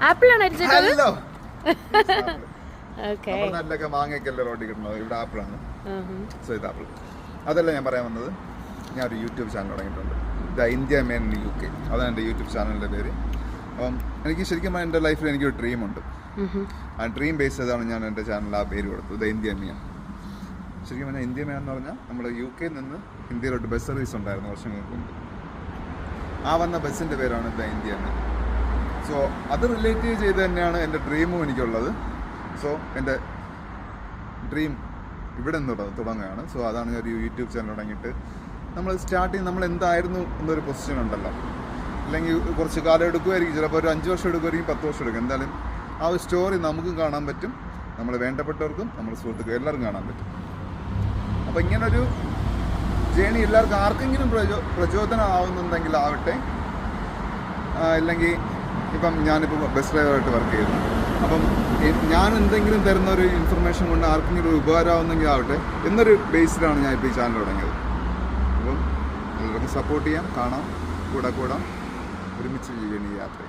ആപ്പിളാണ് അരിച്ചിട്ടത്? Hello okay. നമ്മുടെ നാട്ടിലൊക്കെ മാങ്ങയൊക്കെയല്ലേ റോഡിൽ കിട്ടുന്നത്, ഇവിടെ ആപ്പിളാണ്. സോ ഇത് ആപ്പിൾ. അതല്ല ഞാൻ പറയാൻ വന്നത്, ഞാൻ ഒരു യൂട്യൂബ് ചാനൽ തുടങ്ങിയിട്ടുണ്ട്, the India man in UK. അതാണ് എൻ്റെ യൂട്യൂബ് ചാനലിൻ്റെ പേര്. അപ്പം എനിക്ക് ശരിക്കും എൻ്റെ ലൈഫിൽ എനിക്കൊരു ഡ്രീമുണ്ട്. ആ ഡ്രീം ബേസ് ചെയ്താണ് ഞാൻ എൻ്റെ ചാനൽ ആ പേര് കൊടുത്തത്, ദ ഇന്ത്യ മാൻ. ശരിക്കും പറഞ്ഞാൽ ഇന്ത്യ മാൻ എന്ന് പറഞ്ഞാൽ നമ്മൾ UK നിന്ന് ഇന്ത്യയിലോട്ട് ബസ് സർവീസ് ഉണ്ടായിരുന്നു വർഷങ്ങൾക്ക് മുമ്പ്. ആ വന്ന ബസ്സിൻ്റെ പേരാണ് ദ ഇന്ത്യ മാൻ. സോ അത് റിലേറ്റ് ചെയ്ത് തന്നെയാണ് എൻ്റെ ഡ്രീമും എനിക്കുള്ളത്. സോ എൻ്റെ ഡ്രീം ഇവിടെ നിന്ന് തുടങ്ങുകയാണ്. സോ അതാണ് ഞാൻ ഒരു യൂട്യൂബ് ചാനൽ തുടങ്ങിയിട്ട് നമ്മൾ സ്റ്റാർട്ടിങ് നമ്മൾ എന്തായിരുന്നു എന്നൊരു പൊസിഷൻ ഉണ്ടല്ലോ, അല്ലെങ്കിൽ കുറച്ച് കാലം എടുക്കുമായിരിക്കും, ചിലപ്പോൾ ഒരു 5 വർഷം എടുക്കുമായിരിക്കും, 10 വർഷം എടുക്കും. എന്തായാലും ആ ഒരു സ്റ്റോറി നമുക്കും കാണാൻ പറ്റും, നമ്മൾ വേണ്ടപ്പെട്ടവർക്കും നമ്മുടെ സുഹൃത്തുക്കൾ എല്ലാവർക്കും കാണാൻ പറ്റും. അപ്പോൾ ഇങ്ങനൊരു ജേണി എല്ലാവർക്കും ആർക്കെങ്കിലും പ്രചോദനമാവുന്നുണ്ടെങ്കിൽ ആവട്ടെ. ഇല്ലെങ്കിൽ ഇപ്പം ഞാനിപ്പോൾ ബസ് ഡ്രൈവറായിട്ട് വർക്ക് ചെയ്യുന്നു, അപ്പം ഞാൻ എന്തെങ്കിലും തരുന്ന ഒരു ഇൻഫർമേഷൻ കൊണ്ട് ആർക്കെങ്കിലും ഒരു ഉപകാരമാവുന്നെങ്കിൽ ആവട്ടെ എന്നൊരു ബേസിലാണ് ഞാൻ ഇപ്പോൾ ഈ ചാനൽ തുടങ്ങിയത്. അപ്പം എല്ലാവർക്കും സപ്പോർട്ട് ചെയ്യാം, കാണാം, കൂടാം, ഒരുമിച്ച് ചെയ്യണം ഈ യാത്ര.